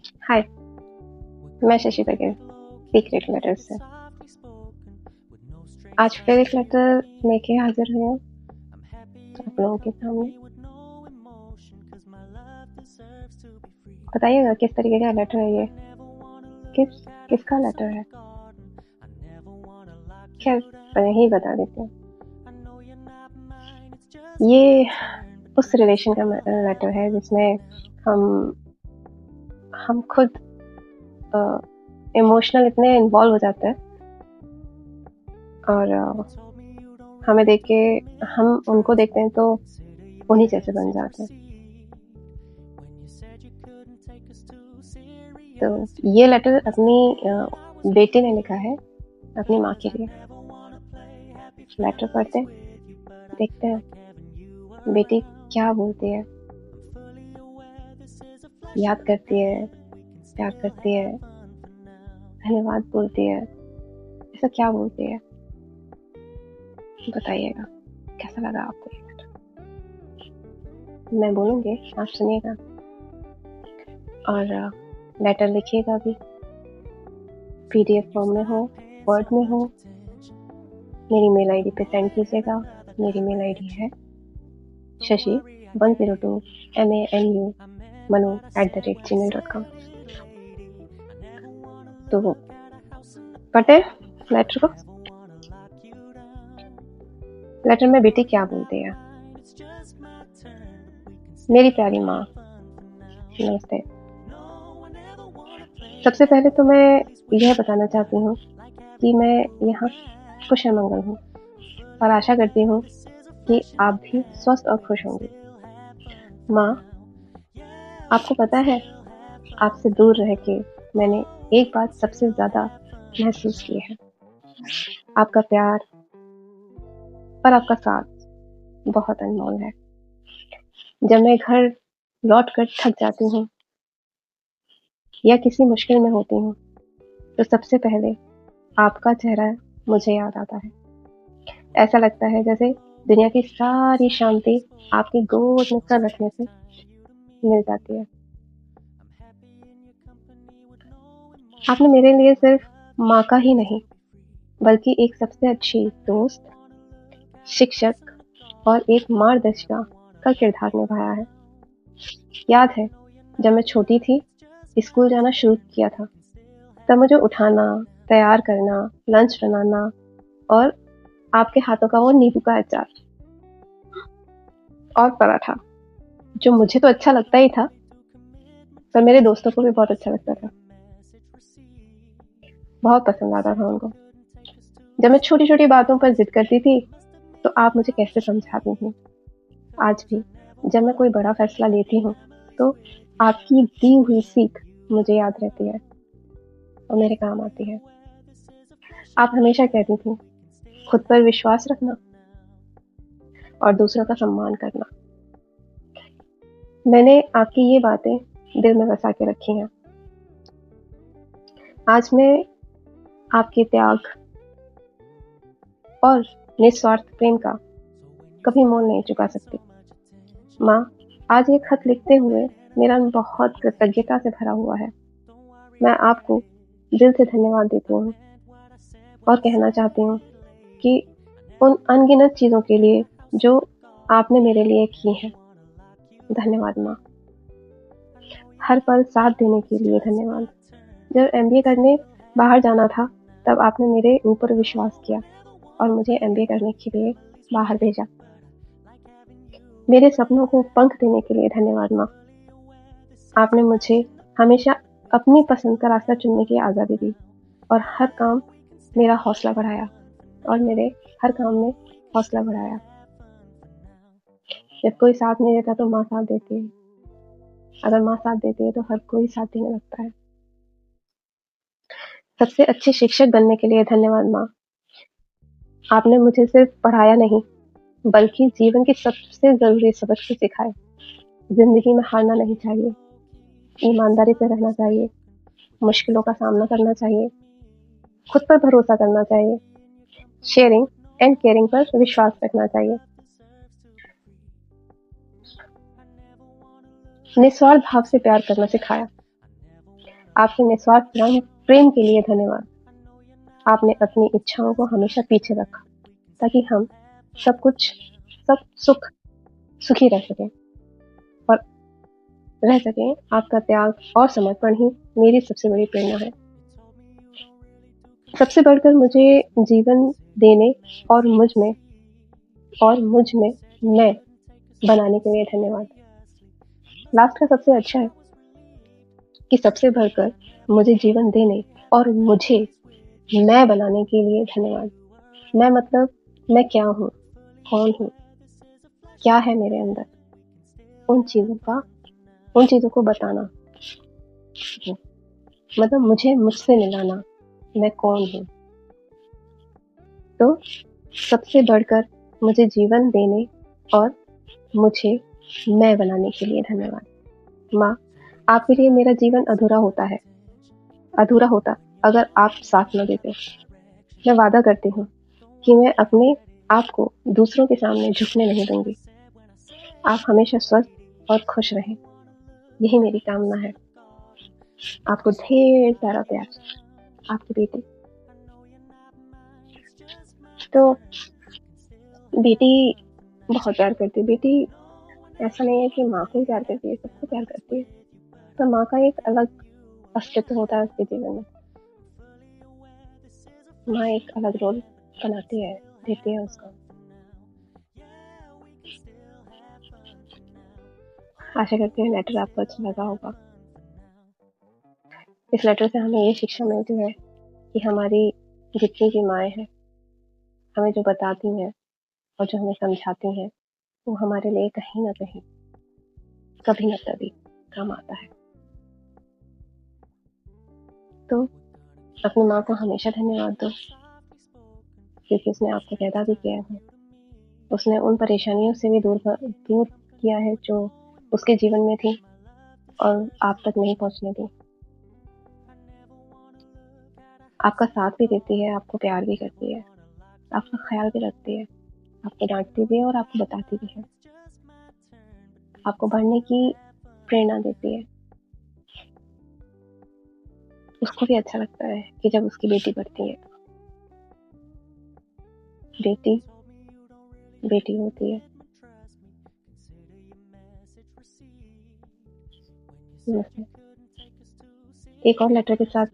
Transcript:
हाय, मैं Shashi Baghel, secret letter से। आज फिर एक लेटर लेके हाजिर हुई हूँ आप लोगों के सामने। बताइएगा किस तरीके का लेटर है ये, किसका लेटर है। खैर, मैं ही बता देती हूँ। ये उस रिलेशन का लेटर है जिसमें हम खुद इमोशनल इतने इन्वॉल्व हो जाते हैं और हमें देख के हम उनको देखते हैं तो उन्हीं जैसे बन जाते हैं। तो ये लेटर अपनी बेटी ने लिखा है अपनी माँ के लिए। लेटर पढ़ते हैं, देखते हैं बेटी क्या बोलती है। याद करती है, प्यार करती है, धन्यवाद बोलती है, ऐसा क्या बोलती है। बताइएगा कैसा लगा आपको ये लेटर। मैं बोलूँगी, आप सुनिएगा और लेटर लिखिएगा भी। PDF फॉर्म में हो, वर्ड में हो, मेरी मेल आईडी पे सेंड कीजिएगा। मेरी मेल आईडी है shashi102manu@gmail.com। तो पढ़ते लेटर को। लेटर में बेटी क्या बोलती है। मेरी प्यारी माँ, नमस्ते। सबसे पहले तो मैं यह बताना चाहती हूँ कि मैं यहाँ कुशल-मंगल हूँ और आशा करती हूँ कि आप भी स्वस्थ और खुश होंगी। माँ, आपको पता है, आपसे दूर रह के मैंने एक बात सबसे ज़्यादा महसूस की है, आपका प्यार और आपका साथ बहुत अनमोल है। जब मैं घर लौट कर थक जाती हूँ या किसी मुश्किल में होती हूँ तो सबसे पहले आपका चेहरा मुझे याद आता है। ऐसा लगता है जैसे दुनिया की सारी शांति आपकी गोद में सर रखने से मिल जाती है। आपने मेरे लिए सिर्फ माँ का ही नहीं बल्कि एक सबसे अच्छी दोस्त, शिक्षक और एक मार्गदर्शिका का किरदार निभाया है। याद है जब मैं छोटी थी, स्कूल जाना शुरू किया था, तब मुझे उठाना, तैयार करना, लंच बनाना और आपके हाथों का वो नींबू का अचार और पराठा, जो मुझे तो अच्छा लगता ही था पर मेरे दोस्तों को भी बहुत अच्छा लगता था, बहुत पसंद आता था उनको। जब मैं छोटी छोटी बातों पर जिद करती थी तो आप मुझे कैसे समझाती थी। आज भी जब मैं कोई बड़ा फैसला लेती हूँ तो आपकी दी हुई सीख मुझे याद रहती है और मेरे काम आती है। आप हमेशा कहती थी, खुद पर विश्वास रखना और दूसरों का सम्मान करना। मैंने आपकी ये बातें दिल में बसा के रखी हैं। आज मैं आपके त्याग और निस्वार्थ प्रेम का कभी मोल नहीं चुका सकती। माँ, आज ये खत लिखते हुए मेरा बहुत कृतज्ञता से भरा हुआ है। मैं आपको दिल से धन्यवाद देती हूँ और कहना चाहती हूँ कि उन अनगिनत चीज़ों के लिए जो आपने मेरे लिए की हैं, धन्यवाद माँ। हर पल साथ देने के लिए धन्यवाद। जब MBA करने बाहर जाना था तब आपने मेरे ऊपर विश्वास किया और मुझे MBA करने के लिए बाहर भेजा। मेरे सपनों को पंख देने के लिए धन्यवाद माँ। आपने मुझे हमेशा अपनी पसंद का रास्ता चुनने की आज़ादी दी और हर काम मेरा हौसला बढ़ाया और मेरे हर काम में हौसला बढ़ाया। जब कोई साथ नहीं देता तो माँ साथ देती है, अगर माँ साथ देती है तो हर कोई साथ देने लगता है। सबसे अच्छे शिक्षक बनने के लिए धन्यवाद माँ। आपने मुझे सिर्फ पढ़ाया नहीं बल्कि जीवन के सबसे ज़रूरी सबक भी सिखाए। जिंदगी में हारना नहीं चाहिए, ईमानदारी से रहना चाहिए, मुश्किलों का सामना करना चाहिए, खुद पर भरोसा करना चाहिए, शेयरिंग एंड केयरिंग पर विश्वास रखना चाहिए, निस्वार्थ भाव से प्यार करना सिखाया। आपके निस्वार्थ प्रेम के लिए धन्यवाद। आपने अपनी इच्छाओं को हमेशा पीछे रखा ताकि हम सब सुखी रह सकें और रह सकें। आपका त्याग और समर्पण ही मेरी सबसे बड़ी प्रेरणा है। सबसे बढ़कर मुझे जीवन देने और मुझ में मैं बनाने के लिए धन्यवाद। लास्ट का सबसे अच्छा है कि सबसे बढ़कर मुझे जीवन देने और मुझे मैं बनाने के लिए धन्यवाद। मैं मतलब मैं क्या हूँ, कौन हूँ, क्या है मेरे अंदर, उन चीजों को बताना, मतलब मुझे मुझसे मिलाना, मैं कौन हूँ। तो सबसे बढ़कर मुझे जीवन देने और मुझे मैं बनाने के लिए धन्यवाद। माँ, आपके लिए मेरा जीवन अधूरा होता अगर आप साथ न देते। मैं वादा करती हूँ कि मैं अपने आप को दूसरों के सामने झुकने नहीं दूंगी। आप हमेशा स्वस्थ और खुश रहें, यही मेरी कामना है। आपको ढेर सारा प्यार। आपकी बेटी। तो बेटी बहुत प्यार करती है। बेटी ऐसा नहीं है कि माँ को ही प्यार करती है, सबको प्यार करती है, पर माँ का एक अलग अस्तित्व होता है उसके जीवन में। माँ एक अलग रोल बनाती है, देती है उसको। आशा करती हूँ लेटर आपको अच्छा लगा होगा। इस लेटर से हमें ये शिक्षा मिलती है कि हमारी जितनी भी माएँ हैं, हमें जो बताती हैं और जो हमें समझाती हैं, वो हमारे लिए कहीं ना कहीं, कभी ना कभी काम आता है। तो अपनी माँ को हमेशा धन्यवाद दो, क्योंकि उसने आपको पैदा भी किया है। उसने उन परेशानियों से भी दूर किया है जो उसके जीवन में थी और आप तक नहीं पहुंचने दी। आपका साथ भी देती है, आपको प्यार भी करती है, आपका ख्याल भी रखती है, आपको डांटती भी है और आपको बताती भी है, आपको बढ़ने की प्रेरणा देती है। उसको भी अच्छा लगता है कि जब उसकी बेटी बढ़ती है। बेटी बेटी होती है। नमस्ते। एक और लेटर के साथ